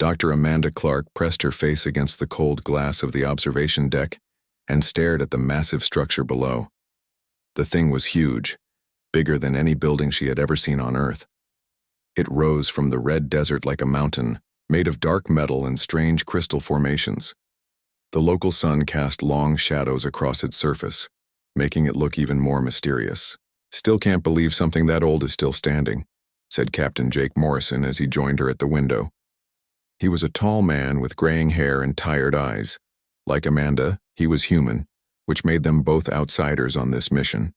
Dr. Amanda Clark pressed her face against the cold glass of the observation deck and stared at the massive structure below. The thing was huge, bigger than any building she had ever seen on Earth. It rose from the red desert like a mountain, made of dark metal and strange crystal formations. The local sun cast long shadows across its surface, making it look even more mysterious. "Still can't believe something that old is still standing," said Captain Jake Morrison as he joined her at the window. He was a tall man with graying hair and tired eyes. Like Amanda, he was human, which made them both outsiders on this mission.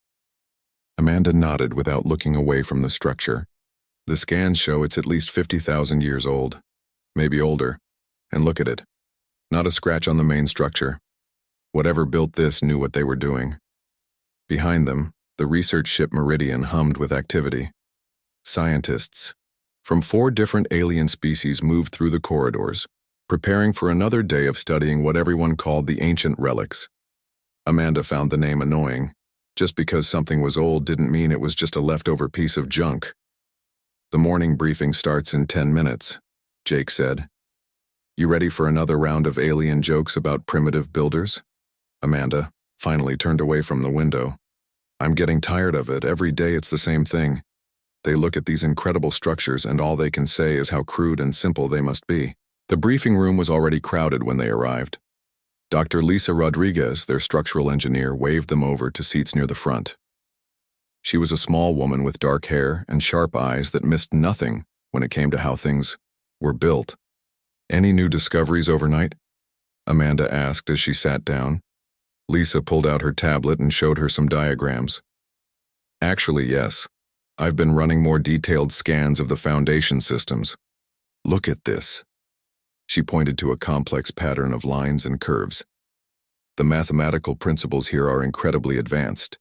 Amanda nodded without looking away from the structure. "The scans show it's at least 50,000 years old, maybe older. And look at it. Not a scratch on the main structure. Whatever built this knew what they were doing." Behind them, the research ship Meridian hummed with activity. Scientists from 4 different alien species moved through the corridors, preparing for another day of studying what everyone called the ancient relics. Amanda found the name annoying. Just because something was old didn't mean it was just a leftover piece of junk. "The morning briefing starts in 10 minutes, Jake said. "You ready for another round of alien jokes about primitive builders?" Amanda finally turned away from the window. "I'm getting tired of it. Every day it's the same thing. They look at these incredible structures and all they can say is how crude and simple they must be." The briefing room was already crowded when they arrived. Dr. Lisa Rodriguez, their structural engineer, waved them over to seats near the front. She was a small woman with dark hair and sharp eyes that missed nothing when it came to how things were built. "Any new discoveries overnight?" Amanda asked as she sat down. Lisa pulled out her tablet and showed her some diagrams. "Actually, yes. I've been running more detailed scans of the foundation systems. Look at this." She pointed to a complex pattern of lines and curves. "The mathematical principles here are incredibly advanced.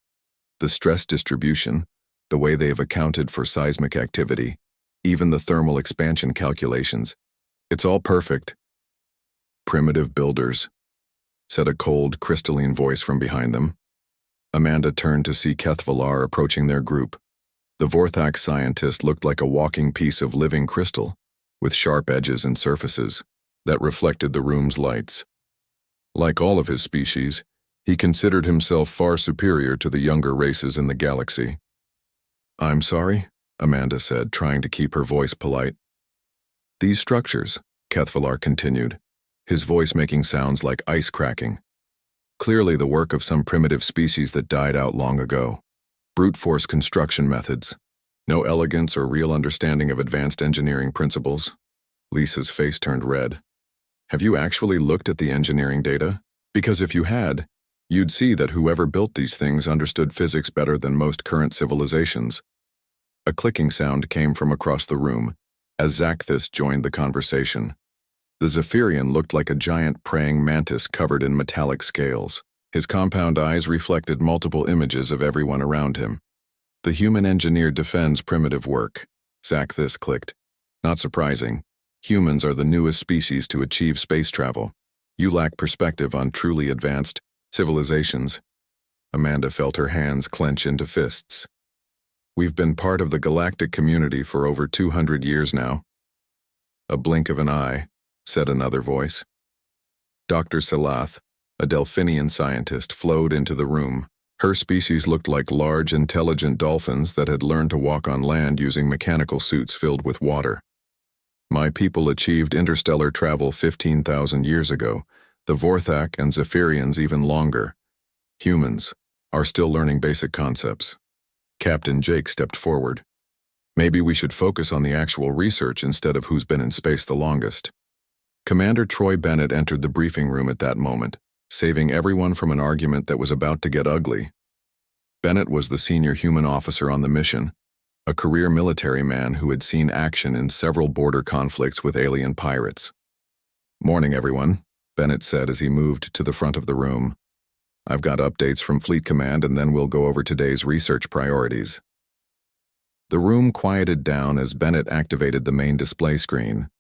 The stress distribution, the way they have accounted for seismic activity, even the thermal expansion calculations. It's all perfect." "Primitive builders," said a cold, crystalline voice from behind them. Amanda turned to see Kethvalar approaching their group. The Vorthak scientist looked like a walking piece of living crystal, with sharp edges and surfaces that reflected the room's lights. Like all of his species, he considered himself far superior to the younger races in the galaxy. "I'm sorry," Amanda said, trying to keep her voice polite. "These structures," Kethvalar continued, his voice making sounds like ice cracking. "Clearly the work of some primitive species that died out long ago. Brute force construction methods. No elegance or real understanding of advanced engineering principles." Lisa's face turned red. "Have you actually looked at the engineering data? Because if you had, you'd see that whoever built these things understood physics better than most current civilizations." A clicking sound came from across the room as Zakthis joined the conversation. The Zephyrian looked like a giant praying mantis covered in metallic scales. His compound eyes reflected multiple images of everyone around him. "The human engineer defends primitive work," Zakthis clicked. "Not surprising. Humans are the newest species to achieve space travel. You lack perspective on truly advanced civilizations." Amanda felt her hands clench into fists. "We've been part of the galactic community for over 200 years now." "A blink of an eye," said another voice. Dr. Salath, a Delphinian scientist, flowed into the room. Her species looked like large, intelligent dolphins that had learned to walk on land using mechanical suits filled with water. "My people achieved interstellar travel 15,000 years ago, the Vorthak and Zephyrians even longer. Humans are still learning basic concepts." Captain Jake stepped forward. "Maybe we should focus on the actual research instead of who's been in space the longest." Commander Troy Bennett entered the briefing room at that moment, saving everyone from an argument that was about to get ugly. Bennett was the senior human officer on the mission, a career military man who had seen action in several border conflicts with alien pirates. "Morning, everyone," Bennett said as he moved to the front of the room. "I've got updates from Fleet Command and then we'll go over today's research priorities." The room quieted down as Bennett activated the main display screen.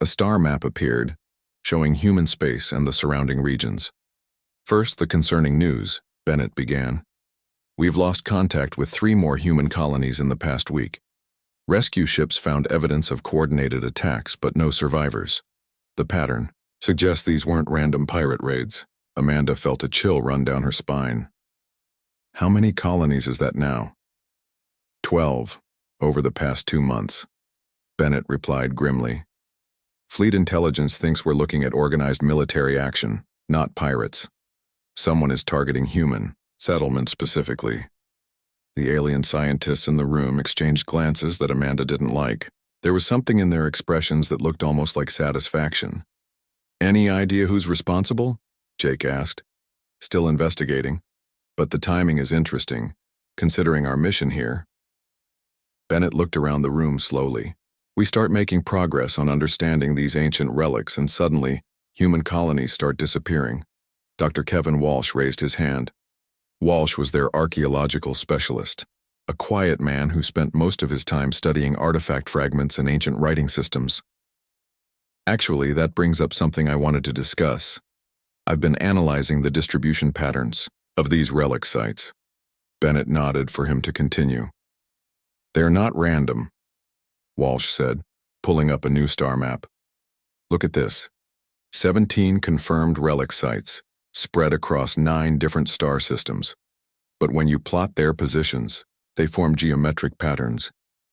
A star map appeared, showing human space and the surrounding regions. "First, the concerning news," Bennett began. "We've lost contact with 3 more human colonies in the past week. Rescue ships found evidence of coordinated attacks, but no survivors. The pattern suggests these weren't random pirate raids. Amanda felt a chill run down her spine. How many colonies is that now? 12, over the past 2 months. Bennett replied grimly. Fleet intelligence thinks we're looking at organized military action, not pirates. Someone is targeting human settlements specifically. The alien scientists in the room exchanged glances that Amanda didn't like. There was something in their expressions that looked almost like satisfaction. Any idea who's responsible? Jake asked. Still investigating, but the timing is interesting, considering our mission here. Bennett looked around the room slowly. We start making progress on understanding these ancient relics, and suddenly, human colonies start disappearing. Dr. Kevin Walsh raised his hand. Walsh was their archaeological specialist, a quiet man who spent most of his time studying artifact fragments and ancient writing systems. Actually, that brings up something I wanted to discuss. I've been analyzing the distribution patterns of these relic sites. Bennett nodded for him to continue. They're not random, Walsh said, pulling up a new star map. Look at this. 17 confirmed relic sites, spread across 9 different star systems. But when you plot their positions, they form geometric patterns.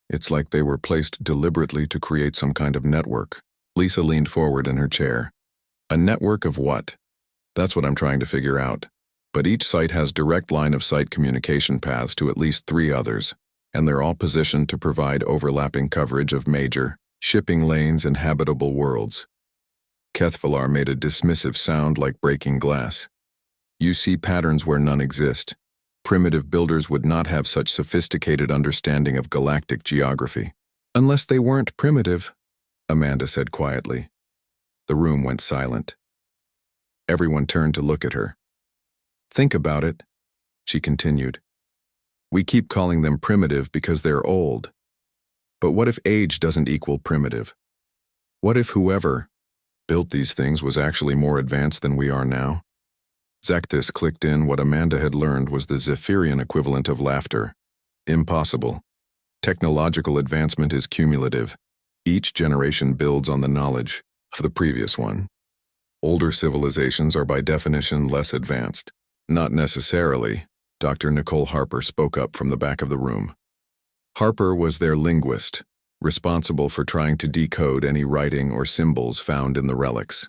It's like they were placed deliberately to create some kind of network. Lisa leaned forward in her chair. A network of what? That's what I'm trying to figure out. But each site has direct line-of-sight communication paths to at least 3 others, and they're all positioned to provide overlapping coverage of major shipping lanes and habitable worlds. Kethvalar made a dismissive sound like breaking glass. You see patterns where none exist. Primitive builders would not have such sophisticated understanding of galactic geography. Unless they weren't primitive, Amanda said quietly. The room went silent. Everyone turned to look at her. Think about it, she continued. We keep calling them primitive because they're old. But what if age doesn't equal primitive? What if whoever built these things was actually more advanced than we are now? Zakthis clicked in what Amanda had learned was the Zephyrian equivalent of laughter. Impossible. Technological advancement is cumulative. Each generation builds on the knowledge of the previous one. Older civilizations are by definition less advanced. Not necessarily, Dr. Nicole Harper spoke up from the back of the room. Harper was their linguist, responsible for trying to decode any writing or symbols found in the relics.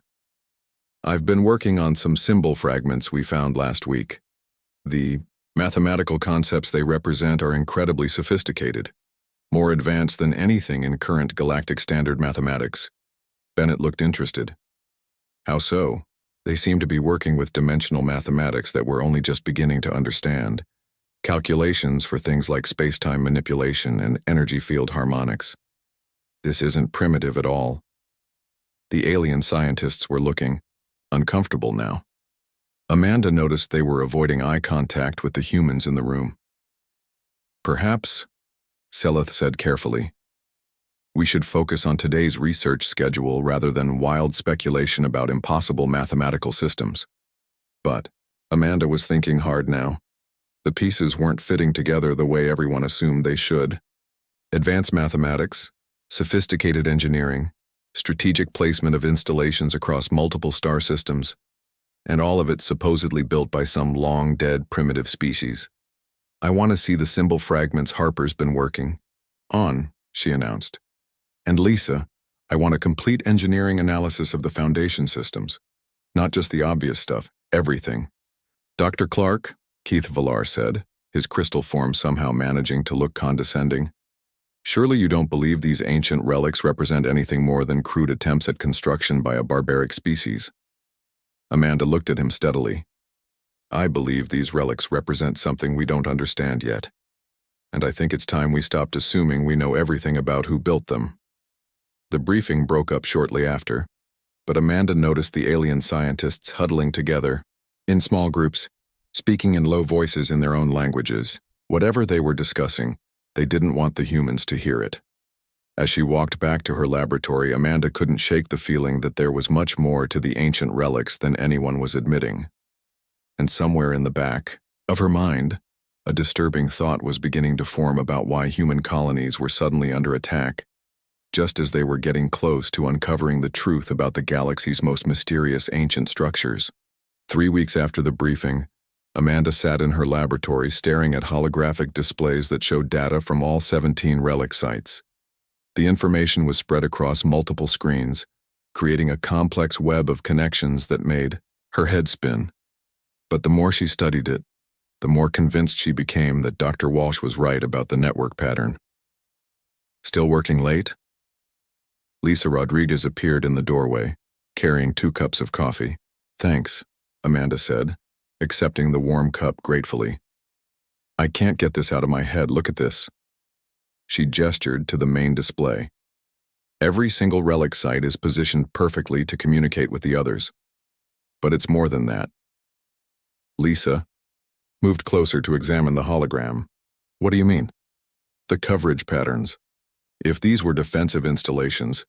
I've been working on some symbol fragments we found last week. The mathematical concepts they represent are incredibly sophisticated, more advanced than anything in current galactic standard mathematics. Bennett looked interested. How so? They seem to be working with dimensional mathematics that we're only just beginning to understand. Calculations for things like space-time manipulation and energy field harmonics. This isn't primitive at all. The alien scientists were looking uncomfortable now. Amanda noticed they were avoiding eye contact with the humans in the room. Perhaps, Seleth said carefully, we should focus on today's research schedule rather than wild speculation about impossible mathematical systems. But Amanda was thinking hard now. The pieces weren't fitting together the way everyone assumed they should. Advanced mathematics, sophisticated engineering, strategic placement of installations across multiple star systems, and all of it supposedly built by some long-dead primitive species. I want to see the symbol fragments Harper's been working on, she announced. And Lisa, I want a complete engineering analysis of the foundation systems. Not just the obvious stuff, everything. Dr. Clark, Keith Villar said, his crystal form somehow managing to look condescending. Surely you don't believe these ancient relics represent anything more than crude attempts at construction by a barbaric species? Amanda looked at him steadily. I believe these relics represent something we don't understand yet. And I think it's time we stopped assuming we know everything about who built them. The briefing broke up shortly after, but Amanda noticed the alien scientists huddling together, in small groups, speaking in low voices in their own languages. Whatever they were discussing, they didn't want the humans to hear it. As she walked back to her laboratory, Amanda couldn't shake the feeling that there was much more to the ancient relics than anyone was admitting. And somewhere in the back of her mind, a disturbing thought was beginning to form about why human colonies were suddenly under attack. just as they were getting close to uncovering the truth about the galaxy's most mysterious ancient structures. 3 weeks after the briefing, Amanda sat in her laboratory staring at holographic displays that showed data from all 17 relic sites. The information was spread across multiple screens, creating a complex web of connections that made her head spin. But the more she studied it, the more convinced she became that Dr. Walsh was right about the network pattern. Still working late? Lisa Rodriguez appeared in the doorway, carrying 2 cups of coffee. Thanks, Amanda said, accepting the warm cup gratefully. I can't get this out of my head, look at this. She gestured to the main display. Every single relic site is positioned perfectly to communicate with the others. But it's more than that. Lisa moved closer to examine the hologram. What do you mean? The coverage patterns. If these were defensive installations,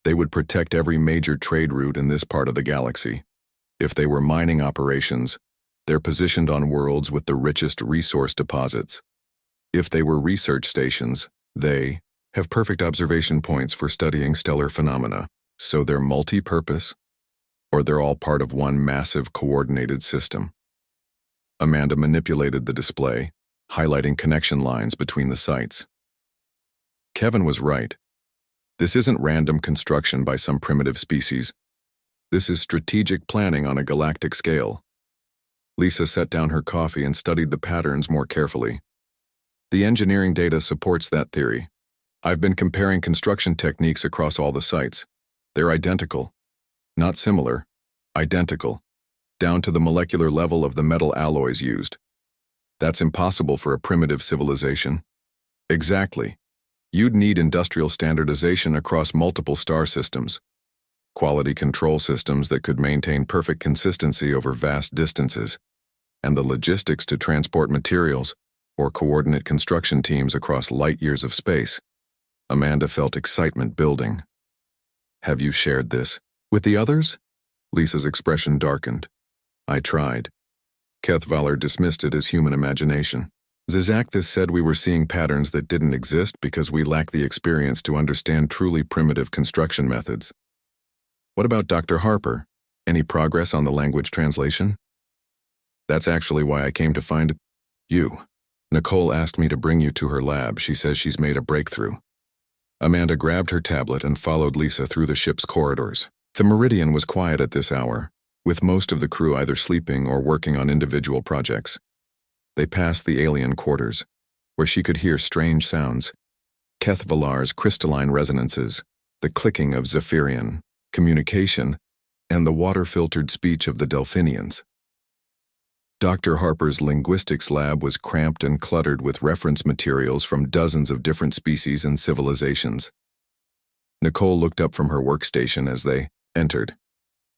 they would protect every major trade route in this part of the galaxy. If they were mining operations, they're positioned on worlds with the richest resource deposits. If they were research stations, they have perfect observation points for studying stellar phenomena. So they're multi-purpose, or they're all part of one massive coordinated system. Amanda manipulated the display, highlighting connection lines between the sites. Kevin was right. This isn't random construction by some primitive species. This is strategic planning on a galactic scale. Lisa set down her coffee and studied the patterns more carefully. The engineering data supports that theory. I've been comparing construction techniques across all the sites. They're identical. Not similar, identical, down to the molecular level of the metal alloys used. That's impossible for a primitive civilization. Exactly. You'd need industrial standardization across multiple star systems, quality control systems that could maintain perfect consistency over vast distances, and the logistics to transport materials or coordinate construction teams across light years of space. Amanda felt excitement building. Have you shared this with the others? Lisa's expression darkened. I tried. Kethvalar dismissed it as human imagination. Zizakthis said we were seeing patterns that didn't exist because we lack the experience to understand truly primitive construction methods. What about Dr. Harper? Any progress on the language translation? That's actually why I came to find you. Nicole asked me to bring you to her lab. She says she's made a breakthrough. Amanda grabbed her tablet and followed Lisa through the ship's corridors. The Meridian was quiet at this hour, with most of the crew either sleeping or working on individual projects. They passed the alien quarters, where she could hear strange sounds. Kethvalar's crystalline resonances, the clicking of Zephyrian communication, and the water-filtered speech of the Delphinians. Dr. Harper's linguistics lab was cramped and cluttered with reference materials from dozens of different species and civilizations. Nicole looked up from her workstation as they entered.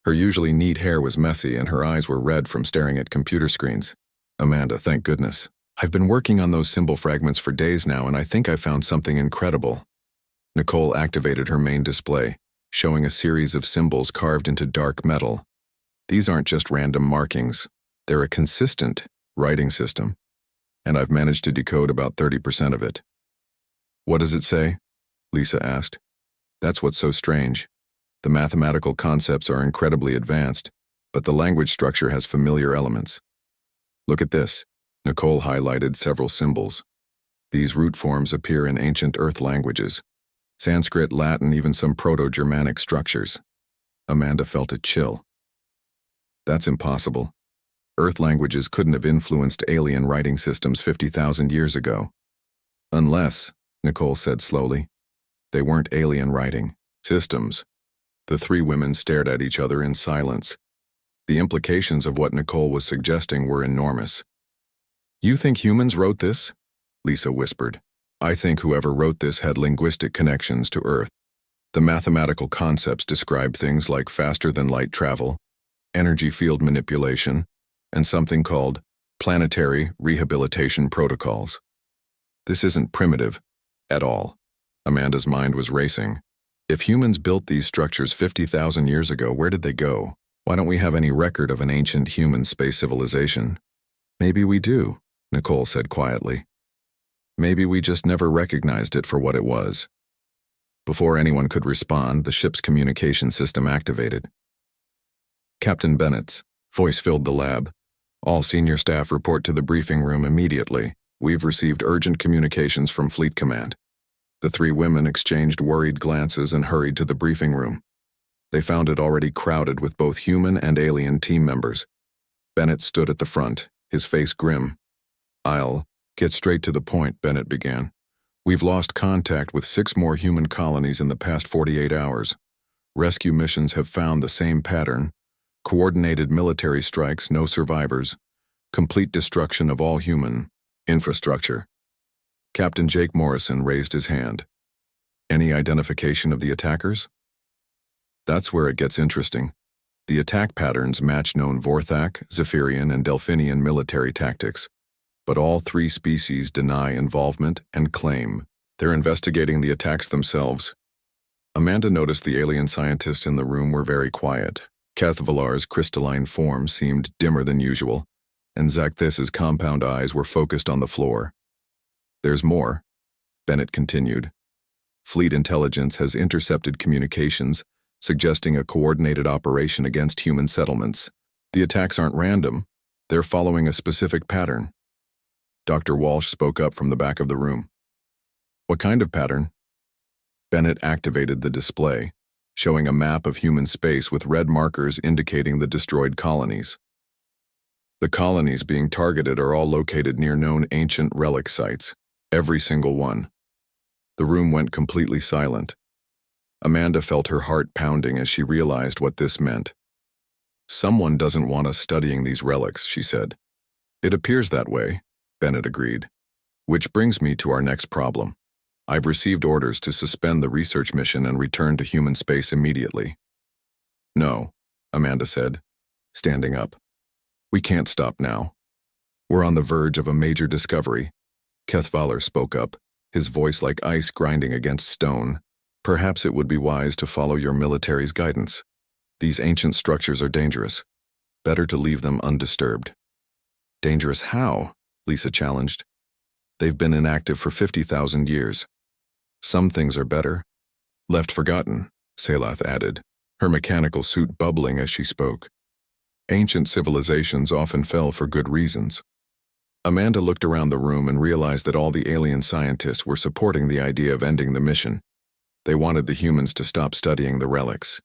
Her usually neat hair was messy and her eyes were red from staring at computer screens. Amanda, thank goodness. I've been working on those symbol fragments for days now and I think I found something incredible. Nicole activated her main display, showing a series of symbols carved into dark metal. These aren't just random markings. They're a consistent writing system, and I've managed to decode about 30% of it. What does it say? Lisa asked. That's what's so strange. The mathematical concepts are incredibly advanced, but the language structure has familiar elements. Look at this. Nicole highlighted several symbols. These root forms appear in ancient Earth languages. Sanskrit, Latin, even some Proto-Germanic structures. Amanda felt a chill. That's impossible. Earth languages couldn't have influenced alien writing systems 50,000 years ago. Unless, Nicole said slowly, they weren't alien writing systems. The 3 women stared at each other in silence. The implications of what Nicole was suggesting were enormous. You think humans wrote this? Lisa whispered. I think whoever wrote this had linguistic connections to Earth. The mathematical concepts described things like faster-than-light travel, energy field manipulation, and something called planetary rehabilitation protocols. This isn't primitive at all. Amanda's mind was racing. If humans built these structures 50,000 years ago, where did they go? Why don't we have any record of an ancient human space civilization? Maybe we do, Nicole said quietly. Maybe we just never recognized it for what it was. Before anyone could respond, the ship's communication system activated. Captain Bennett's voice filled the lab. All senior staff report to the briefing room immediately. We've received urgent communications from Fleet Command. The three women exchanged worried glances and hurried to the briefing room. They found it already crowded with both human and alien team members. Bennett stood at the front, his face grim. "I'll get straight to the point," Bennett began. "We've lost contact with 6 more human colonies in the past 48 hours. Rescue missions have found the same pattern. Coordinated military strikes, no survivors. Complete destruction of all human infrastructure." Captain Jake Morrison raised his hand. "Any identification of the attackers?" "That's where it gets interesting. The attack patterns match known Vorthak, Zephyrian, and Delphinian military tactics. But all 3 species deny involvement and claim they're investigating the attacks themselves." Amanda noticed the alien scientists in the room were very quiet. Cathvalar's crystalline form seemed dimmer than usual, and Zacthus's compound eyes were focused on the floor. "There's more," Bennett continued. "Fleet intelligence has intercepted communications suggesting a coordinated operation against human settlements. The attacks aren't random. They're following a specific pattern." Dr. Walsh spoke up from the back of the room. "What kind of pattern?" Bennett activated the display, showing a map of human space with red markers indicating the destroyed colonies. The colonies being targeted are all located near known ancient relic sites, every single one. The room went completely silent. Amanda felt her heart pounding as she realized what this meant. "Someone doesn't want us studying these relics," she said. "It appears that way," Bennett agreed. "Which brings me to our next problem. I've received orders to suspend the research mission and return to human space immediately." "No," Amanda said, standing up. "We can't stop now. We're on the verge of a major discovery." Cathvalar spoke up, his voice like ice grinding against stone. "Perhaps it would be wise to follow your military's guidance. These ancient structures are dangerous. Better to leave them undisturbed." "Dangerous how?" Lisa challenged. "They've been inactive for 50,000 years. Some things are better. Left forgotten," Selath added, her mechanical suit bubbling as she spoke. "Ancient civilizations often fell for good reasons." Amanda looked around the room and realized that all the alien scientists were supporting the idea of ending the mission. They wanted the humans to stop studying the relics.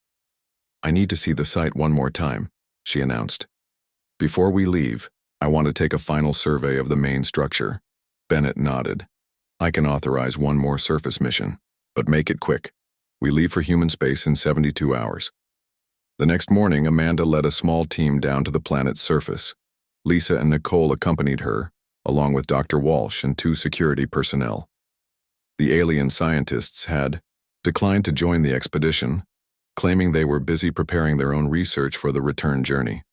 "I need to see the site one more time," she announced. "Before we leave, I want to take a final survey of the main structure." Bennett nodded. "I can authorize one more surface mission, but make it quick. We leave for human space in 72 hours. The next morning, Amanda led a small team down to the planet's surface. Lisa and Nicole accompanied her, along with Dr. Walsh and 2 security personnel. The alien scientists had declined to join the expedition, claiming they were busy preparing their own research for the return journey.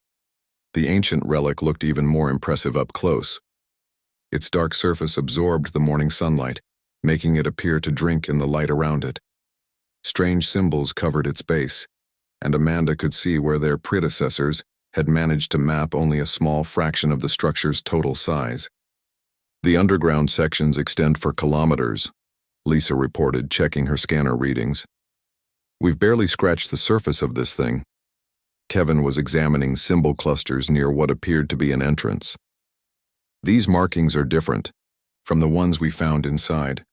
The ancient relic looked even more impressive up close. Its dark surface absorbed the morning sunlight, making it appear to drink in the light around it. Strange symbols covered its base, and Amanda could see where their predecessors had managed to map only a small fraction of the structure's total size. "The underground sections extend for kilometers," Lisa reported, checking her scanner readings. "We've barely scratched the surface of this thing." Kevin was examining symbol clusters near what appeared to be an entrance. "These markings are different from the ones we found inside.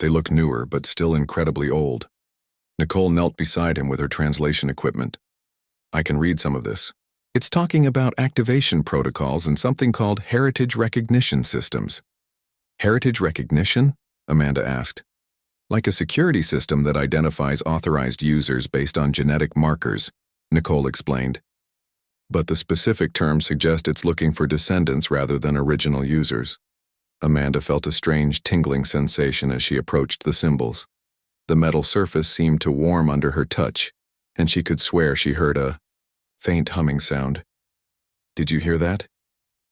They look newer, but still incredibly old." Nicole knelt beside him with her translation equipment. "I can read some of this. It's talking about activation protocols and something called heritage recognition systems." "Heritage recognition?" Amanda asked. "Like a security system that identifies authorized users based on genetic markers," Nicole explained. "But the specific terms suggest it's looking for descendants rather than original users." Amanda felt a strange tingling sensation as she approached the symbols. The metal surface seemed to warm under her touch, and she could swear she heard a faint humming sound. "Did you hear that?"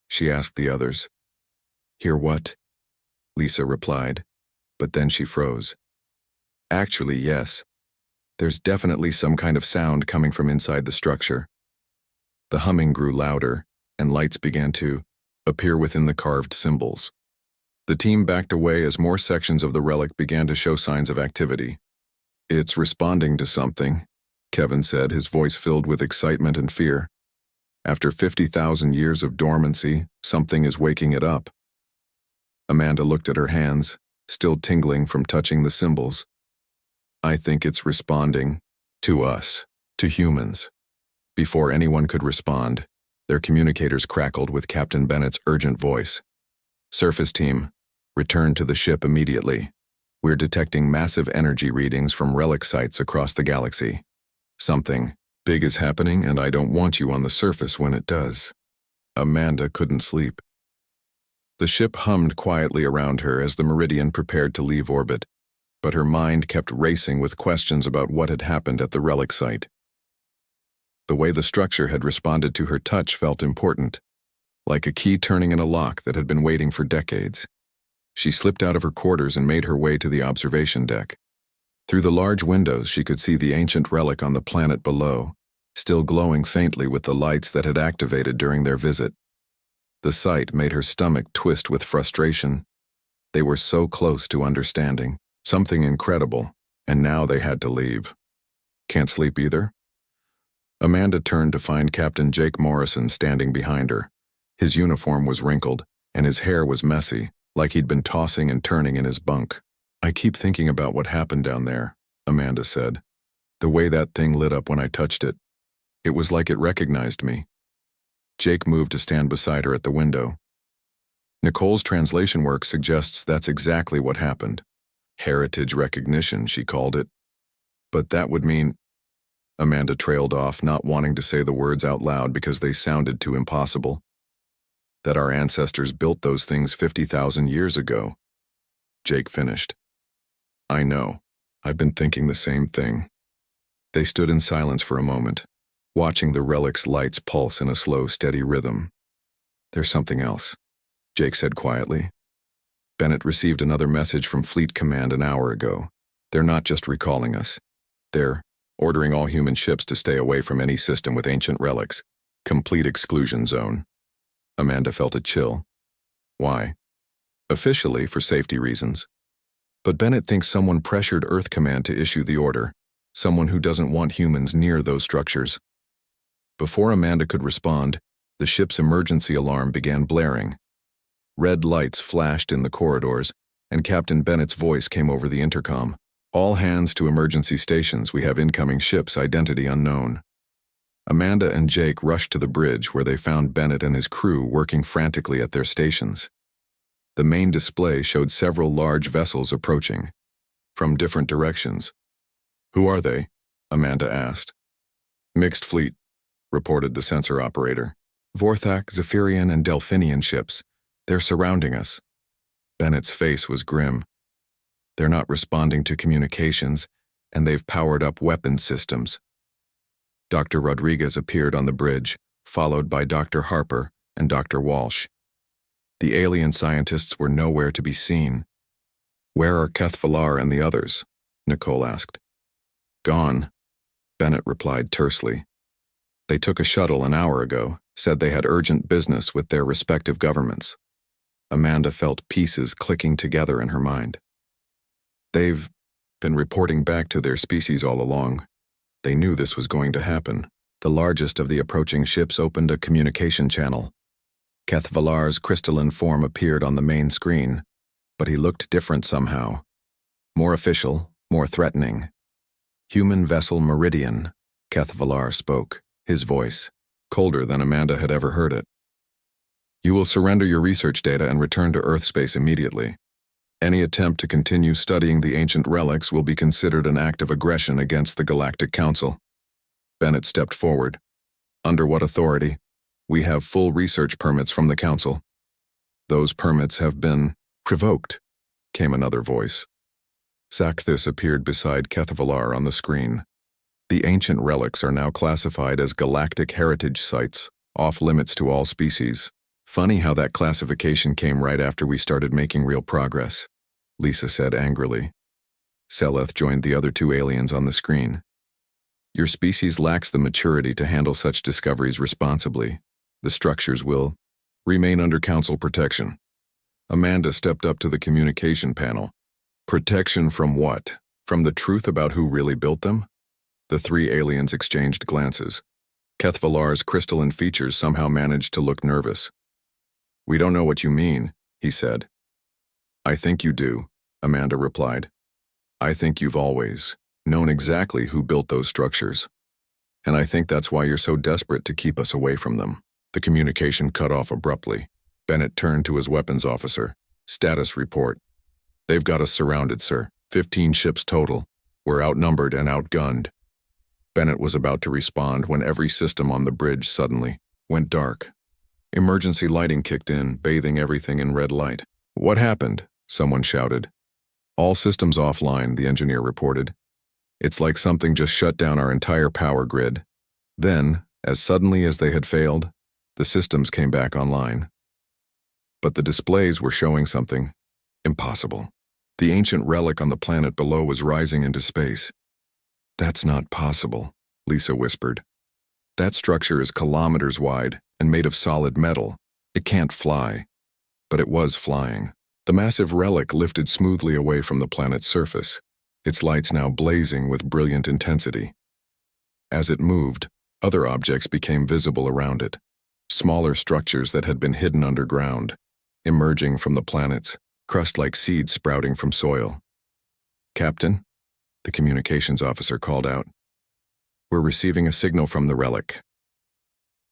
she asked the others. "Hear what?" Lisa replied, but then she froze. "Actually, yes. There's definitely some kind of sound coming from inside the structure." The humming grew louder, and lights began to appear within the carved symbols. The team backed away as more sections of the relic began to show signs of activity. It's responding to something, Kevin said, his voice filled with excitement and fear. After 50,000 years of dormancy, something is waking it up. Amanda looked at her hands, still tingling from touching the symbols. I think it's responding to us, to humans. Before anyone could respond, their communicators crackled with Captain Bennett's urgent voice. Surface team, return to the ship immediately. We're detecting massive energy readings from relic sites across the galaxy. Something big is happening, and I don't want you on the surface when it does. Amanda couldn't sleep. The ship hummed quietly around her as the Meridian prepared to leave orbit, but her mind kept racing with questions about what had happened at the relic site. The way the structure had responded to her touch felt important, like a key turning in a lock that had been waiting for decades. She slipped out of her quarters and made her way to the observation deck. Through the large windows, she could see the ancient relic on the planet below, still glowing faintly with the lights that had activated during their visit. The sight made her stomach twist with frustration. They were so close to understanding something incredible, and now they had to leave. Can't sleep either? Amanda turned to find Captain Jake Morrison standing behind her. His uniform was wrinkled, and his hair was messy, like he'd been tossing and turning in his bunk. I keep thinking about what happened down there, Amanda said. The way that thing lit up when I touched it. It was like it recognized me. Jake moved to stand beside her at the window. Nicole's translation work suggests that's exactly what happened. Heritage recognition, she called it. But that would mean... Amanda trailed off, not wanting to say the words out loud because they sounded too impossible. That our ancestors built those things 50,000 years ago. Jake finished. I know. I've been thinking the same thing. They stood in silence for a moment, watching the relic's lights pulse in a slow, steady rhythm. There's something else, Jake said quietly. Bennett received another message from Fleet Command an hour ago. They're not just recalling us. They're ordering all human ships to stay away from any system with ancient relics. Complete exclusion zone. Amanda felt a chill. Why? Officially, for safety reasons. But Bennett thinks someone pressured Earth Command to issue the order. Someone who doesn't want humans near those structures. Before Amanda could respond, the ship's emergency alarm began blaring. Red lights flashed in the corridors, and Captain Bennett's voice came over the intercom. All hands to emergency stations, we have incoming ships, identity unknown. Amanda and Jake rushed to the bridge where they found Bennett and his crew working frantically at their stations. The main display showed several large vessels approaching, from different directions. Who are they? Amanda asked. Mixed fleet, reported the sensor operator. Vorthak, Zephyrian, and Delphinian ships. They're surrounding us. Bennett's face was grim. They're not responding to communications, and they've powered up weapons systems. Dr. Rodriguez appeared on the bridge, followed by Dr. Harper and Dr. Walsh. The alien scientists were nowhere to be seen. Where are Kethvalar and the others? Nicole asked. Gone, Bennett replied tersely. They took a shuttle an hour ago, said they had urgent business with their respective governments. Amanda felt pieces clicking together in her mind. They've been reporting back to their species all along. They knew this was going to happen. The largest of the approaching ships opened a communication channel. Kethvalar's crystalline form appeared on the main screen, but he looked different somehow. More official, more threatening. Human vessel Meridian, Kethvalar spoke, his voice, colder than Amanda had ever heard it. You will surrender your research data and return to Earth space immediately. Any attempt to continue studying the ancient relics will be considered an act of aggression against the Galactic Council. Bennett stepped forward. Under what authority? We have full research permits from the Council. Those permits have been revoked, came another voice. Sakthis appeared beside Kethvalar on the screen. The ancient relics are now classified as galactic heritage sites, off limits to all species. Funny how that classification came right after we started making real progress, Lisa said angrily. Seleth joined the other two aliens on the screen. Your species lacks the maturity to handle such discoveries responsibly. The structures will remain under Council protection. Amanda stepped up to the communication panel. Protection from what? From the truth about who really built them? The three aliens exchanged glances. Kethvalar's crystalline features somehow managed to look nervous. "We don't know what you mean," he said. "I think you do," Amanda replied. "I think you've always known exactly who built those structures. And I think that's why you're so desperate to keep us away from them." The communication cut off abruptly. Bennett turned to his weapons officer. "Status report." "They've got us surrounded, sir. 15 ships total. We're outnumbered and outgunned." Bennett was about to respond when every system on the bridge suddenly went dark. Emergency lighting kicked in, bathing everything in red light. "What happened?" someone shouted. "All systems offline," the engineer reported. "It's like something just shut down our entire power grid." Then, as suddenly as they had failed, the systems came back online. But the displays were showing something impossible. The ancient relic on the planet below was rising into space. "That's not possible," Lisa whispered. "That structure is kilometers wide and made of solid metal. It can't fly." But it was flying. The massive relic lifted smoothly away from the planet's surface, its lights now blazing with brilliant intensity. As it moved, other objects became visible around it, smaller structures that had been hidden underground, emerging from the planets, crushed like seeds sprouting from soil. "Captain," the communications officer called out, "we're receiving a signal from the relic."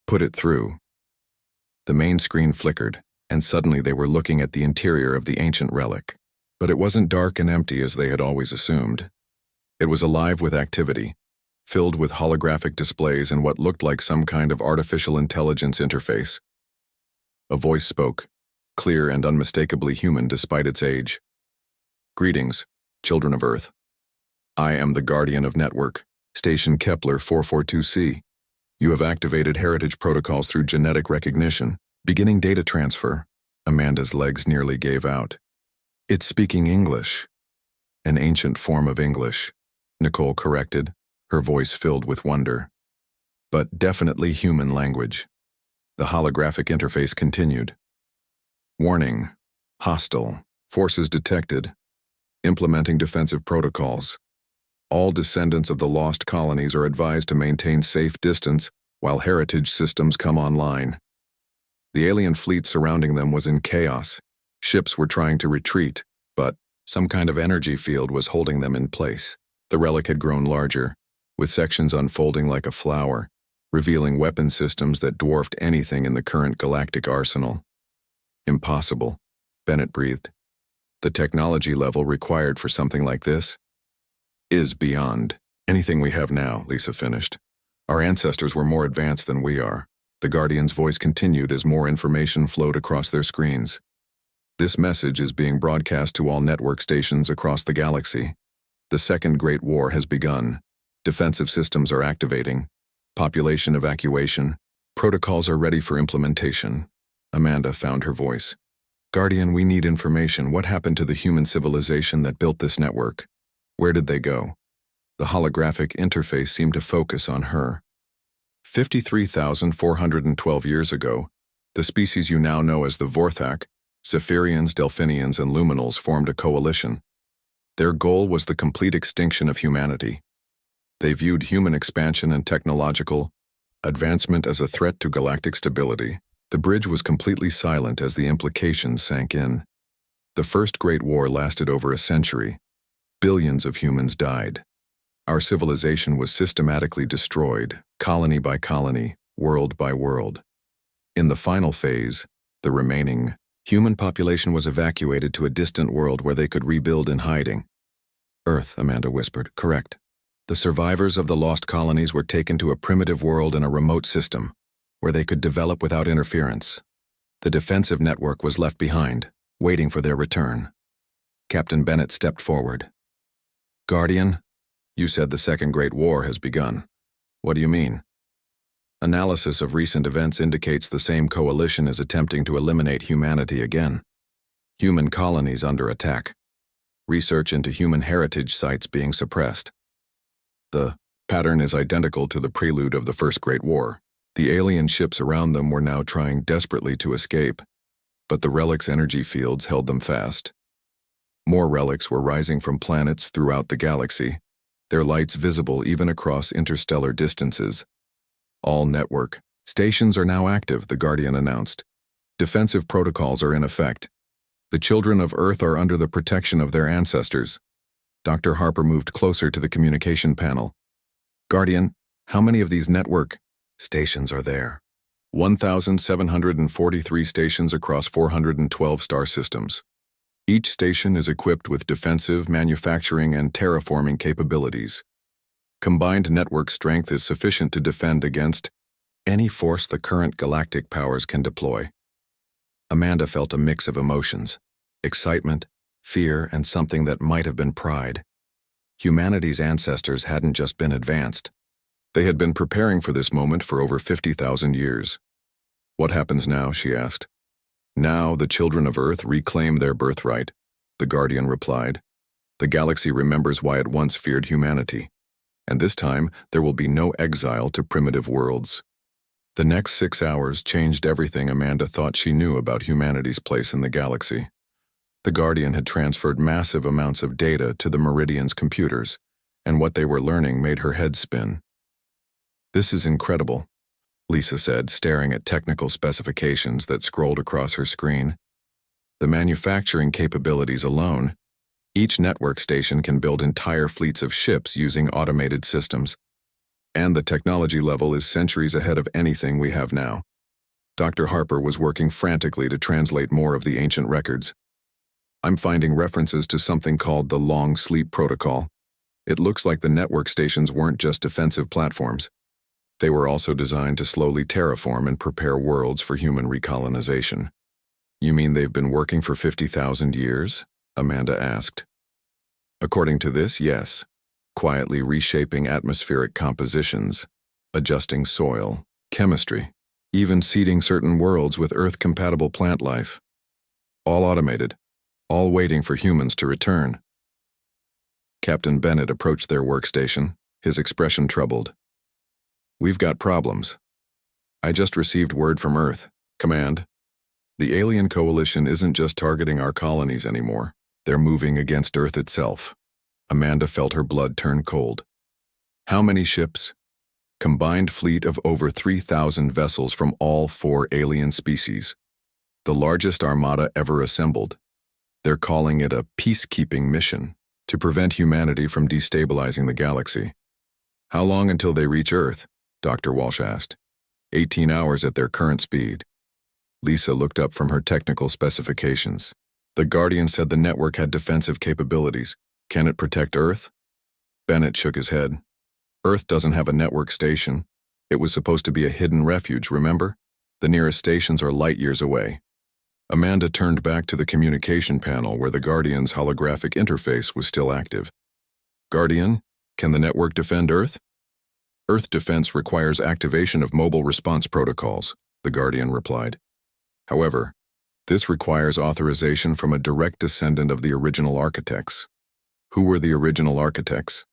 "Put it through." The main screen flickered, and suddenly they were looking at the interior of the ancient relic. But it wasn't dark and empty as they had always assumed. It was alive with activity, filled with holographic displays and what looked like some kind of artificial intelligence interface. A voice spoke, clear and unmistakably human despite its age. "Greetings, children of Earth. I am the Guardian of Network, Station Kepler 442C. You have activated heritage protocols through genetic recognition, beginning data transfer." Amanda's legs nearly gave out. "It's speaking English." "An ancient form of English," Nicole corrected, her voice filled with wonder. "But definitely human language." The holographic interface continued. "Warning. Hostile. Forces detected. Implementing defensive protocols. All descendants of the lost colonies are advised to maintain safe distance while heritage systems come online." The alien fleet surrounding them was in chaos. Ships were trying to retreat, but some kind of energy field was holding them in place. The relic had grown larger, with sections unfolding like a flower, revealing weapon systems that dwarfed anything in the current galactic arsenal. "Impossible," Bennett breathed. "The technology level required for something like this is beyond anything we have now," Lisa finished. "Our ancestors were more advanced than we are." The Guardian's voice continued as more information flowed across their screens. "This message is being broadcast to all network stations across the galaxy. The Second Great War has begun. Defensive systems are activating. Population evacuation. Protocols are ready for implementation." Amanda found her voice. "Guardian, we need information. What happened to the human civilization that built this network? Where did they go?" The holographic interface seemed to focus on her. 53,412 years ago, the species you now know as the Vorthak, Zephyrians, Delphinians, and Luminals formed a coalition. Their goal was the complete extinction of humanity. They viewed human expansion and technological advancement as a threat to galactic stability. The bridge was completely silent as the implications sank in. The First Great War lasted over a century. Billions of humans died. Our civilization was systematically destroyed, colony by colony, world by world. In the final phase, the remaining human population was evacuated to a distant world where they could rebuild in hiding. "Earth," Amanda whispered. "Correct. The survivors of the lost colonies were taken to a primitive world in a remote system, where they could develop without interference. The defensive network was left behind, waiting for their return." Captain Bennett stepped forward. "Guardian, you said the Second Great War has begun. What do you mean?" "Analysis of recent events indicates the same coalition is attempting to eliminate humanity again. Human colonies under attack. Research into human heritage sites being suppressed. The pattern is identical to the prelude of the First Great War. The alien ships around them were now trying desperately to escape, but the Relic's energy fields held them fast. More relics were rising from planets throughout the galaxy, their lights visible even across interstellar distances. All network stations are now active, the Guardian announced. Defensive protocols are in effect. The children of Earth are under the protection of their ancestors. Dr. Harper moved closer to the communication panel. Guardian, how many of these network stations are there? 1,743 stations across 412 star systems. Each station is equipped with defensive, manufacturing, and terraforming capabilities. Combined network strength is sufficient to defend against any force the current galactic powers can deploy. Amanda felt a mix of emotions: excitement, fear, and something that might have been pride. Humanity's ancestors hadn't just been advanced. They had been preparing for this moment for over 50,000 years. What happens now, she asked. Now the children of Earth reclaim their birthright, the Guardian replied. The galaxy remembers why it once feared humanity, and this time there will be no exile to primitive worlds. The next 6 hours changed everything Amanda thought she knew about humanity's place in the galaxy. The Guardian had transferred massive amounts of data to the Meridian's computers, and what they were learning made her head spin. This is incredible, Lisa said, staring at technical specifications that scrolled across her screen. The manufacturing capabilities alone, each network station can build entire fleets of ships using automated systems. And the technology level is centuries ahead of anything we have now. Dr. Harper was working frantically to translate more of the ancient records. I'm finding references to something called the Long Sleep Protocol. It looks like the network stations weren't just defensive platforms. They were also designed to slowly terraform and prepare worlds for human recolonization. You mean they've been working for 50,000 years? Amanda asked. According to this, yes. Quietly reshaping atmospheric compositions, adjusting soil, chemistry, even seeding certain worlds with Earth-compatible plant life. All automated, all waiting for humans to return. Captain Bennett approached their workstation, his expression troubled. We've got problems. I just received word from Earth. Command. The alien coalition isn't just targeting our colonies anymore. They're moving against Earth itself. Amanda felt her blood turn cold. How many ships? Combined fleet of over 3,000 vessels from all 4 alien species. The largest armada ever assembled. They're calling it a peacekeeping mission to prevent humanity from destabilizing the galaxy. How long until they reach Earth? Dr. Walsh asked. 18 hours at their current speed. Lisa looked up from her technical specifications. The Guardian said the network had defensive capabilities. Can it protect Earth? Bennett shook his head. Earth doesn't have a network station. It was supposed to be a hidden refuge, remember? The nearest stations are light years away. Amanda turned back to the communication panel where the Guardian's holographic interface was still active. Guardian, can the network defend Earth? Earth defense requires activation of mobile response protocols, the Guardian replied. However, this requires authorization from a direct descendant of the original architects. Who were the original architects?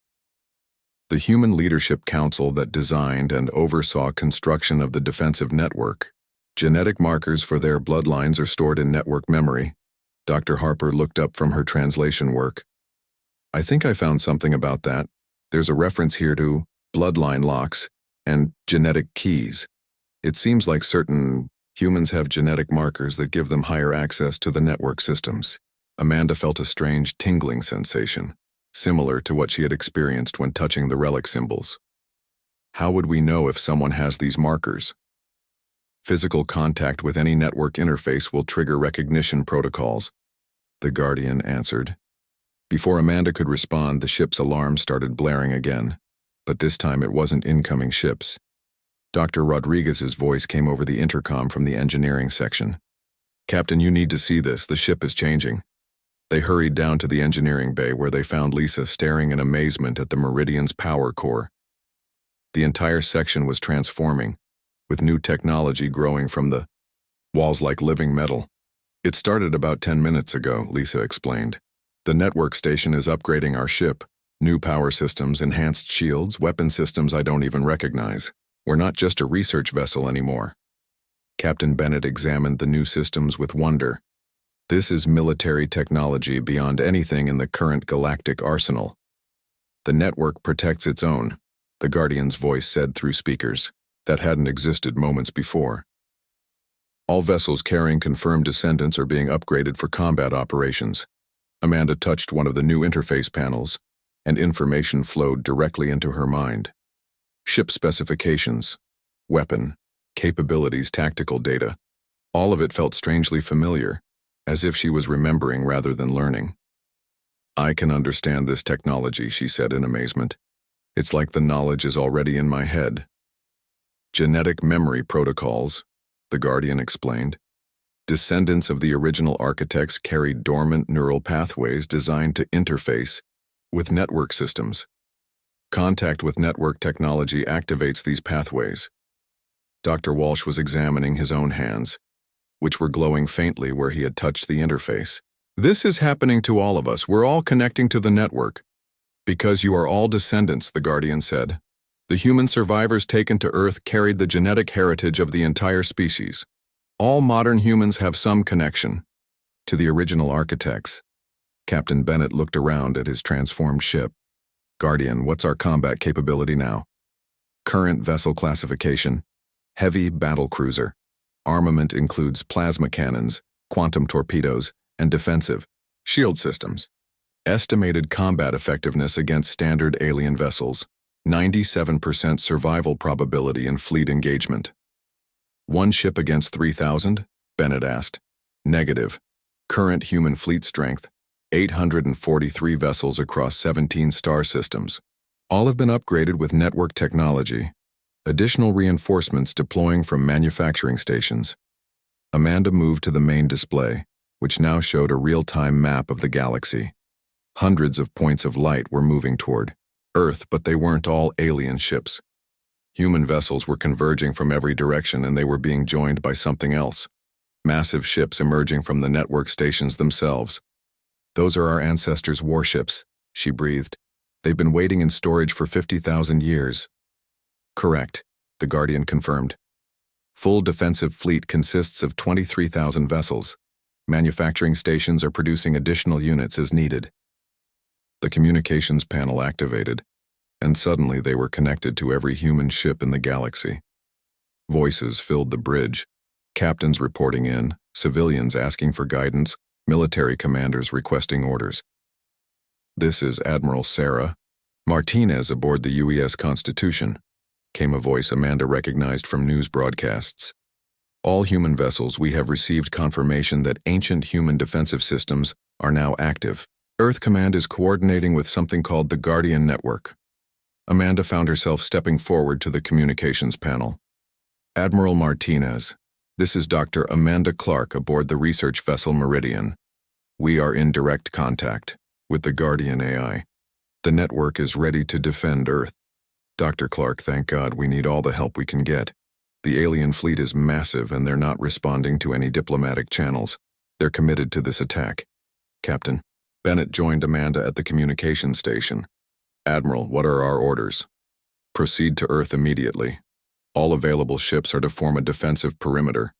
The Human Leadership Council that designed and oversaw construction of the defensive network. Genetic markers for their bloodlines are stored in network memory. Dr. Harper looked up from her translation work. I think I found something about that. There's a reference here to bloodline locks and genetic keys. It seems like certain humans have genetic markers that give them higher access to the network systems. Amanda felt a strange tingling sensation, similar to what she had experienced when touching the relic symbols. How would we know if someone has these markers? Physical contact with any network interface will trigger recognition protocols, the Guardian answered. Before Amanda could respond, the ship's alarm started blaring again, but this time it wasn't incoming ships. Dr. Rodriguez's voice came over the intercom from the engineering section. Captain, you need to see this. The ship is changing. They hurried down to the engineering bay where they found Lisa staring in amazement at the Meridian's power core. The entire section was transforming, with new technology growing from the walls like living metal. It started about 10 minutes ago, Lisa explained. The network station is upgrading our ship. New power systems, enhanced shields, weapon systems I don't even recognize. We're not just a research vessel anymore. Captain Bennett examined the new systems with wonder. This is military technology beyond anything in the current galactic arsenal. The network protects its own, the Guardian's voice said through speakers that hadn't existed moments before. All vessels carrying confirmed descendants are being upgraded for combat operations. Amanda touched one of the new interface panels, and information flowed directly into her mind. Ship specifications, weapon, capabilities, tactical data. All of it felt strangely familiar, as if she was remembering rather than learning. I can understand this technology, she said in amazement. It's like the knowledge is already in my head. Genetic memory protocols, the Guardian explained. Descendants of the original architects carried dormant neural pathways designed to interface with network systems. Contact with network technology activates these pathways. Dr. Walsh was examining his own hands, which were glowing faintly where he had touched the interface. This is happening to all of us. We're all connecting to the network. Because you are all descendants, the Guardian said. The human survivors taken to Earth carried the genetic heritage of the entire species. All modern humans have some connection to the original architects. Captain Bennett looked around at his transformed ship. Guardian, what's our combat capability now? Current vessel classification: heavy battle cruiser. Armament includes plasma cannons, quantum torpedoes, and defensive shield systems. Estimated combat effectiveness against standard alien vessels: 97% survival probability in fleet engagement. One ship against 3,000? Bennett asked. Negative. Current human fleet strength: 843 vessels across 17 star systems. All have been upgraded with network technology. Additional reinforcements deploying from manufacturing stations. Amanda moved to the main display, which now showed a real-time map of the galaxy. Hundreds of points of light were moving toward Earth, but they weren't all alien ships. Human vessels were converging from every direction, and they were being joined by something else. Massive ships emerging from the network stations themselves. Those are our ancestors' warships, she breathed. They've been waiting in storage for 50,000 years. Correct, the Guardian confirmed. Full defensive fleet consists of 23,000 vessels. Manufacturing stations are producing additional units as needed. The communications panel activated, and suddenly they were connected to every human ship in the galaxy. Voices filled the bridge, captains reporting in, civilians asking for guidance, military commanders requesting orders. This is Admiral Sarah Martinez aboard the UES Constitution, came a voice Amanda recognized from news broadcasts. All human vessels, we have received confirmation that ancient human defensive systems are now active. Earth Command is coordinating with something called the Guardian Network. Amanda found herself stepping forward to the communications panel. Admiral Martinez, this is Dr. Amanda Clark aboard the research vessel Meridian. We are in direct contact with the Guardian AI. The network is ready to defend Earth. Dr. Clark, thank God, we need all the help we can get. The alien fleet is massive and they're not responding to any diplomatic channels. They're committed to this attack. Captain. Bennett joined Amanda at the communications station. Admiral, what are our orders? Proceed to Earth immediately. All available ships are to form a defensive perimeter.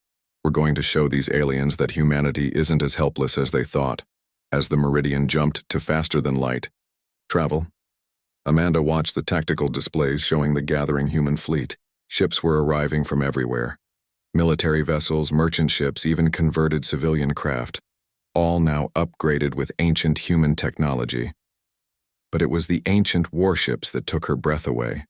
We're going to show these aliens that humanity isn't as helpless as they thought. As the Meridian jumped to faster than light. Travel. Amanda watched the tactical displays showing the gathering human fleet. Ships were arriving from everywhere. Military vessels, merchant ships, even converted civilian craft. All now upgraded with ancient human technology. But it was the ancient warships that took her breath away.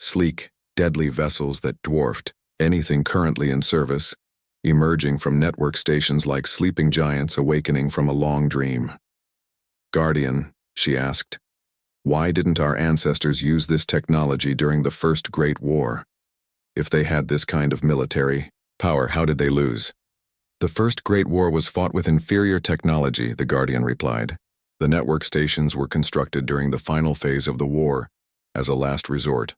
Sleek, deadly vessels that dwarfed anything currently in service, emerging from network stations like sleeping giants awakening from a long dream. Guardian, she asked, why didn't our ancestors use this technology during the First Great War? If they had this kind of military power, how did they lose? The First Great War was fought with inferior technology, the Guardian replied. The network stations were constructed during the final phase of the war, as a last resort.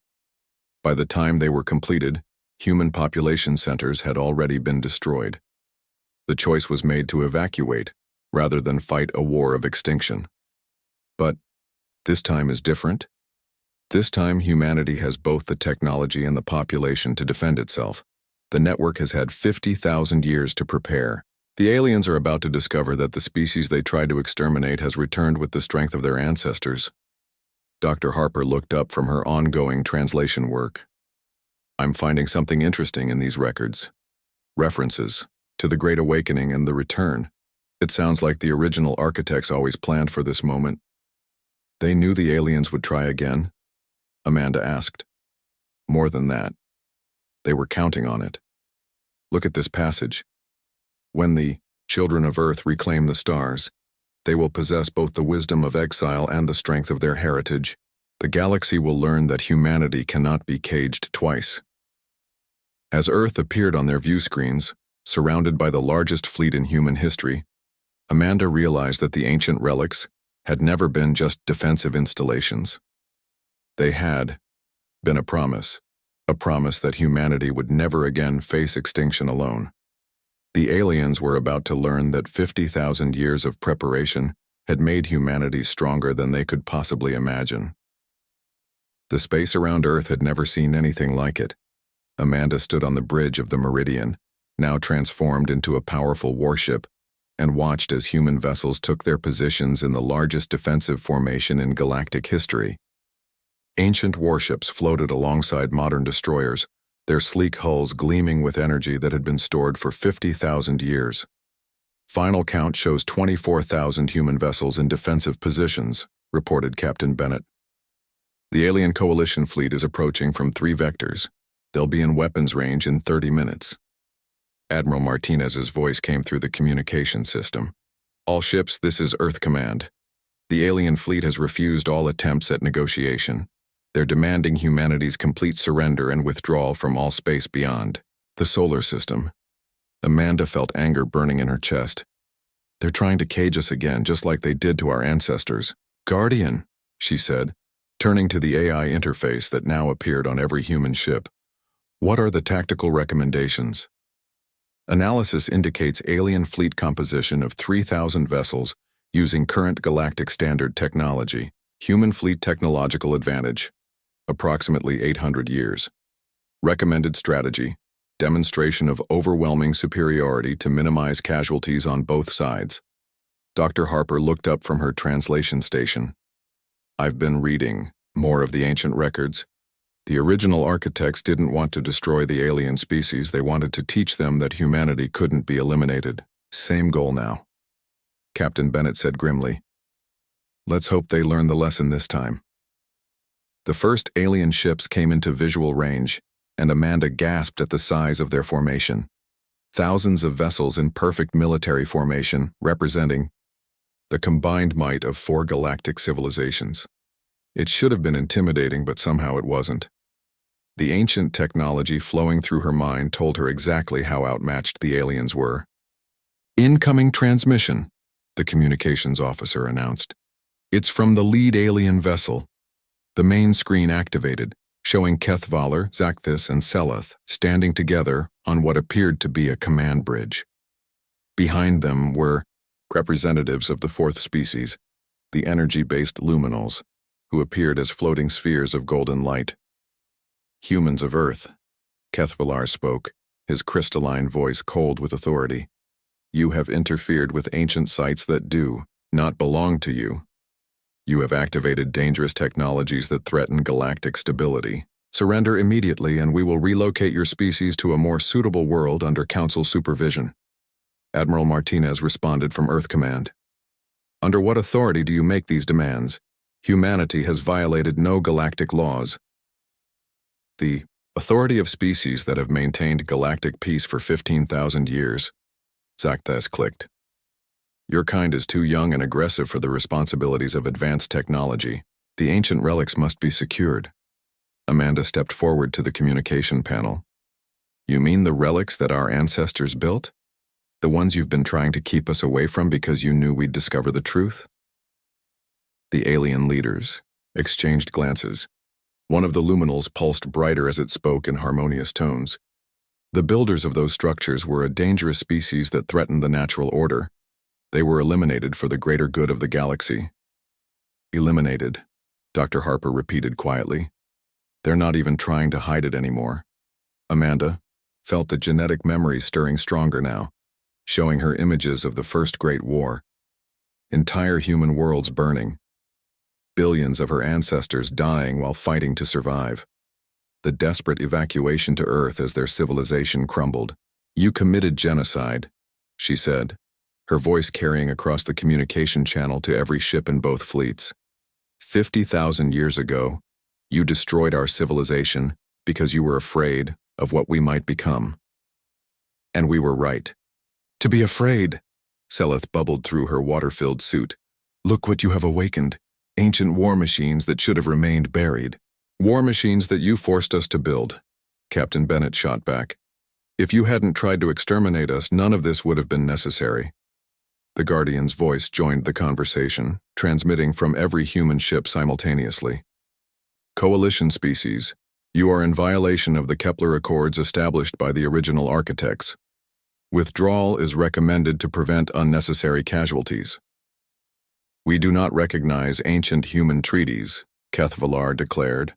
By the time they were completed, human population centers had already been destroyed. The choice was made to evacuate, rather than fight a war of extinction. But this time is different. This time humanity has both the technology and the population to defend itself. The network has had 50,000 years to prepare. The aliens are about to discover that the species they tried to exterminate has returned with the strength of their ancestors. Dr. Harper looked up from her ongoing translation work. I'm finding something interesting in these records. References to the Great Awakening and the Return. It sounds like the original architects always planned for this moment. They knew the aliens would try again? Amanda asked. More than that. They were counting on it. Look at this passage. When the children of Earth reclaim the stars, they will possess both the wisdom of exile and the strength of their heritage. The galaxy will learn that humanity cannot be caged twice. As Earth appeared on their view screens, surrounded by the largest fleet in human history, Amanda realized that the ancient relics had never been just defensive installations. They had been a promise that humanity would never again face extinction alone. The aliens were about to learn that 50,000 years of preparation had made humanity stronger than they could possibly imagine. The space around Earth had never seen anything like it. Amanda stood on the bridge of the Meridian, now transformed into a powerful warship, and watched as human vessels took their positions in the largest defensive formation in galactic history. Ancient warships floated alongside modern destroyers, their sleek hulls gleaming with energy that had been stored for 50,000 years. Final count shows 24,000 human vessels in defensive positions, reported Captain Bennett. The alien coalition fleet is approaching from 3 vectors. They'll be in weapons range in 30 minutes. Admiral Martinez's voice came through the communication system. All ships, this is Earth Command. The alien fleet has refused all attempts at negotiation. They're demanding humanity's complete surrender and withdrawal from all space beyond the solar system. Amanda felt anger burning in her chest. They're trying to cage us again, just like they did to our ancestors. Guardian, she said, turning to the AI interface that now appeared on every human ship. What are the tactical recommendations? Analysis indicates alien fleet composition of 3,000 vessels using current galactic standard technology. Human fleet technological advantage, approximately 800 years. Recommended strategy, demonstration of overwhelming superiority to minimize casualties on both sides. Dr. Harper looked up from her translation station. I've been reading more of the ancient records. The original architects didn't want to destroy the alien species. They wanted to teach them that humanity couldn't be eliminated. Same goal now. Captain Bennett said grimly. Let's hope they learn the lesson this time. The first alien ships came into visual range, and Amanda gasped at the size of their formation. Thousands of vessels in perfect military formation, representing the combined might of 4 galactic civilizations. It should have been intimidating, but somehow it wasn't. The ancient technology flowing through her mind told her exactly how outmatched the aliens were. Incoming transmission, the communications officer announced. It's from the lead alien vessel. The main screen activated, showing Kethvalar, Zakthis, and Seleth standing together on what appeared to be a command bridge. Behind them were representatives of the 4th species, the energy-based luminals, who appeared as floating spheres of golden light. Humans of Earth, Kethvalar spoke, his crystalline voice cold with authority. You have interfered with ancient sites that do not belong to you. You have activated dangerous technologies that threaten galactic stability. Surrender immediately and we will relocate your species to a more suitable world under Council supervision. Admiral Martinez responded from Earth Command. Under what authority do you make these demands? Humanity has violated no galactic laws. The authority of species that have maintained galactic peace for 15,000 years. Zakthas clicked. Your kind is too young and aggressive for the responsibilities of advanced technology. The ancient relics must be secured. Amanda stepped forward to the communication panel. You mean the relics that our ancestors built? The ones you've been trying to keep us away from because you knew we'd discover the truth? The alien leaders exchanged glances. One of the luminals pulsed brighter as it spoke in harmonious tones. The builders of those structures were a dangerous species that threatened the natural order. They were eliminated for the greater good of the galaxy. Eliminated, Dr. Harper repeated quietly. They're not even trying to hide it anymore. Amanda felt the genetic memory stirring stronger now. showing her images of the First Great War. Entire human worlds burning. Billions of her ancestors dying while fighting to survive. The desperate evacuation to Earth as their civilization crumbled. "You committed genocide," she said, her voice carrying across the communication channel to every ship in both fleets. 50,000 years ago, you destroyed our civilization because you were afraid of what we might become. And we were right. "To be afraid," Seleth bubbled through her water-filled suit. "Look what you have awakened. Ancient war machines that should have remained buried." "War machines that you forced us to build," Captain Bennett shot back. "If you hadn't tried to exterminate us, none of this would have been necessary." The Guardian's voice joined the conversation, transmitting from every human ship simultaneously. "Coalition species, you are in violation of the Kepler Accords established by the original architects. Withdrawal is recommended to prevent unnecessary casualties." "We do not recognize ancient human treaties," Kethvalar declared.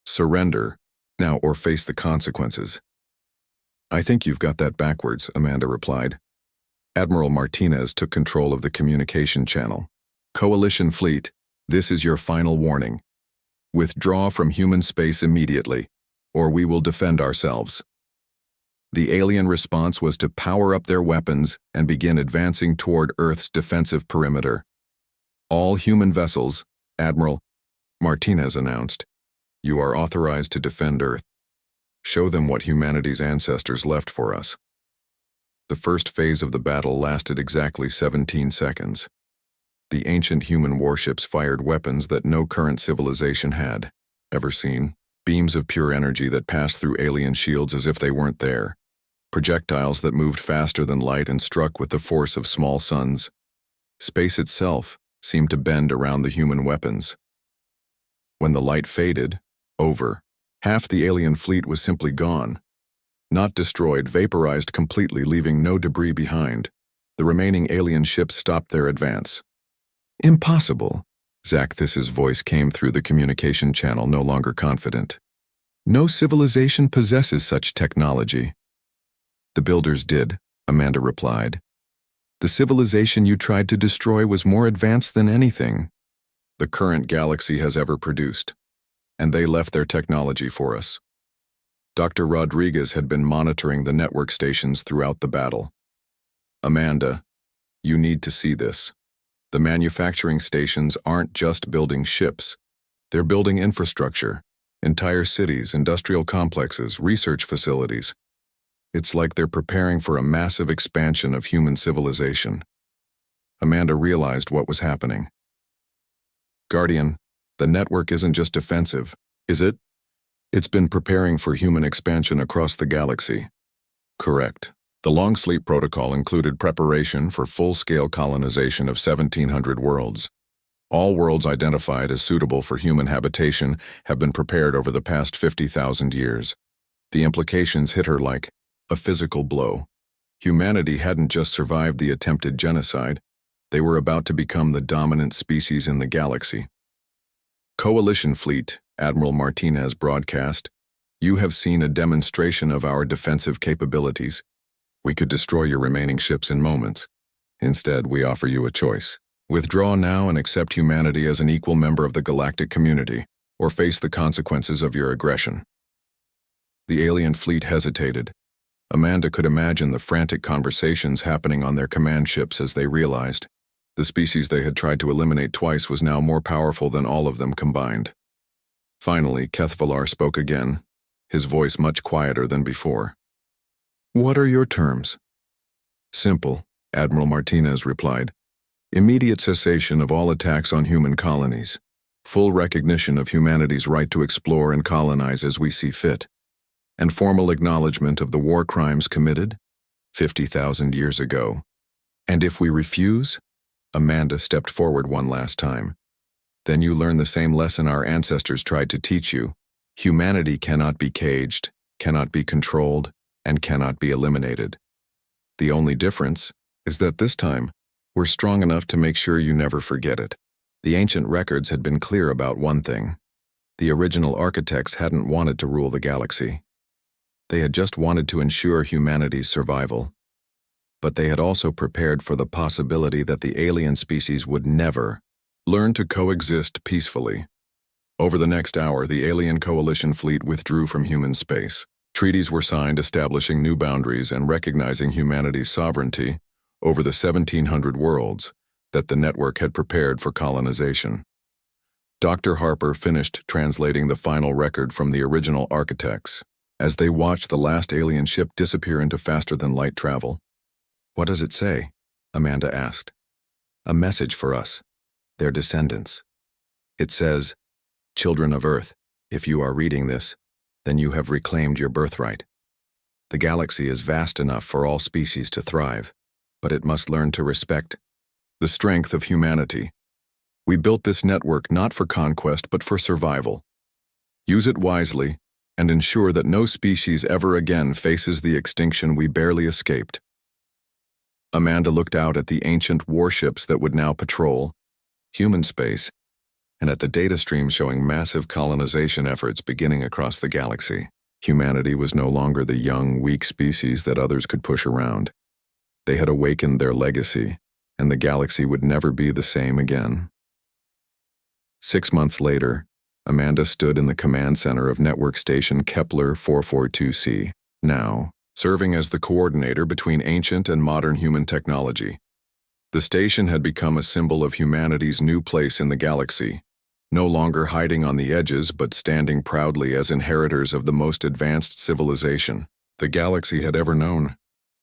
"Surrender, now or face the consequences." "I think you've got that backwards," Amanda replied. Admiral Martinez took control of the communication channel. "Coalition fleet, this is your final warning. Withdraw from human space immediately, or we will defend ourselves." The alien response was to power up their weapons and begin advancing toward Earth's defensive perimeter. "All human vessels," Admiral Martinez announced, "you are authorized to defend Earth. Show them what humanity's ancestors left for us." The first phase of the battle lasted exactly 17 seconds. The ancient human warships fired weapons that no current civilization had ever seen, beams of pure energy that passed through alien shields as if they weren't there, projectiles that moved faster than light and struck with the force of small suns. Space itself seemed to bend around the human weapons. When the light faded, over, half the alien fleet was simply gone. Not destroyed, vaporized completely, leaving no debris behind. The remaining alien ships stopped their advance. "Impossible," Zakthis' voice came through the communication channel, no longer confident. "No civilization possesses such technology." "The builders did," Amanda replied. "The civilization you tried to destroy was more advanced than anything the current galaxy has ever produced, and they left their technology for us." Dr. Rodriguez had been monitoring the network stations throughout the battle. "Amanda, you need to see this. The manufacturing stations aren't just building ships. They're building infrastructure, entire cities, industrial complexes, research facilities. It's like they're preparing for a massive expansion of human civilization." Amanda realized what was happening. "Guardian, the network isn't just defensive, is it? It's been preparing for human expansion across the galaxy." "Correct. The long sleep protocol included preparation for full-scale colonization of 1,700 worlds. All worlds identified as suitable for human habitation have been prepared over the past 50,000 years. The implications hit her like a physical blow. Humanity hadn't just survived the attempted genocide, they were about to become the dominant species in the galaxy. "Coalition fleet," Admiral Martinez broadcast, "you have seen a demonstration of our defensive capabilities. We could destroy your remaining ships in moments. Instead, we offer you a choice. Withdraw now and accept humanity as an equal member of the galactic community, or face the consequences of your aggression." The alien fleet hesitated. Amanda could imagine the frantic conversations happening on their command ships as they realized the species they had tried to eliminate twice was now more powerful than all of them combined. Finally, Kethvalar spoke again, his voice much quieter than before. "What are your terms?" "Simple," Admiral Martinez replied. "Immediate cessation of all attacks on human colonies. Full recognition of humanity's right to explore and colonize as we see fit. And formal acknowledgement of the war crimes committed 50,000 years ago. And if we refuse," Amanda stepped forward one last time, "then you learn the same lesson our ancestors tried to teach you. Humanity cannot be caged, cannot be controlled, and cannot be eliminated. The only difference is that this time, we're strong enough to make sure you never forget it." The ancient records had been clear about one thing. The original architects hadn't wanted to rule the galaxy. They had just wanted to ensure humanity's survival. but they had also prepared for the possibility that the alien species would never learn to coexist peacefully. Over the next hour, the alien coalition fleet withdrew from human space. Treaties were signed establishing new boundaries and recognizing humanity's sovereignty over the 1,700 worlds that the network had prepared for colonization. Dr. Harper finished translating the final record from the original architects. As they watched the last alien ship disappear into faster-than-light travel. "What does it say?" Amanda asked. "A message for us, their descendants. It says, 'Children of Earth, if you are reading this, then you have reclaimed your birthright. The galaxy is vast enough for all species to thrive, but it must learn to respect the strength of humanity. We built this network not for conquest but for survival. Use it wisely and ensure that no species ever again faces the extinction we barely escaped." Amanda looked out at the ancient warships that would now patrol human space, and at the data stream showing massive colonization efforts beginning across the galaxy. Humanity was no longer the young, weak species that others could push around. They had awakened their legacy, and the galaxy would never be the same again. 6 months later, Amanda stood in the command center of Network Station Kepler 442c, now serving as the coordinator between ancient and modern human technology. The station had become a symbol of humanity's new place in the galaxy, no longer hiding on the edges but standing proudly as inheritors of the most advanced civilization the galaxy had ever known.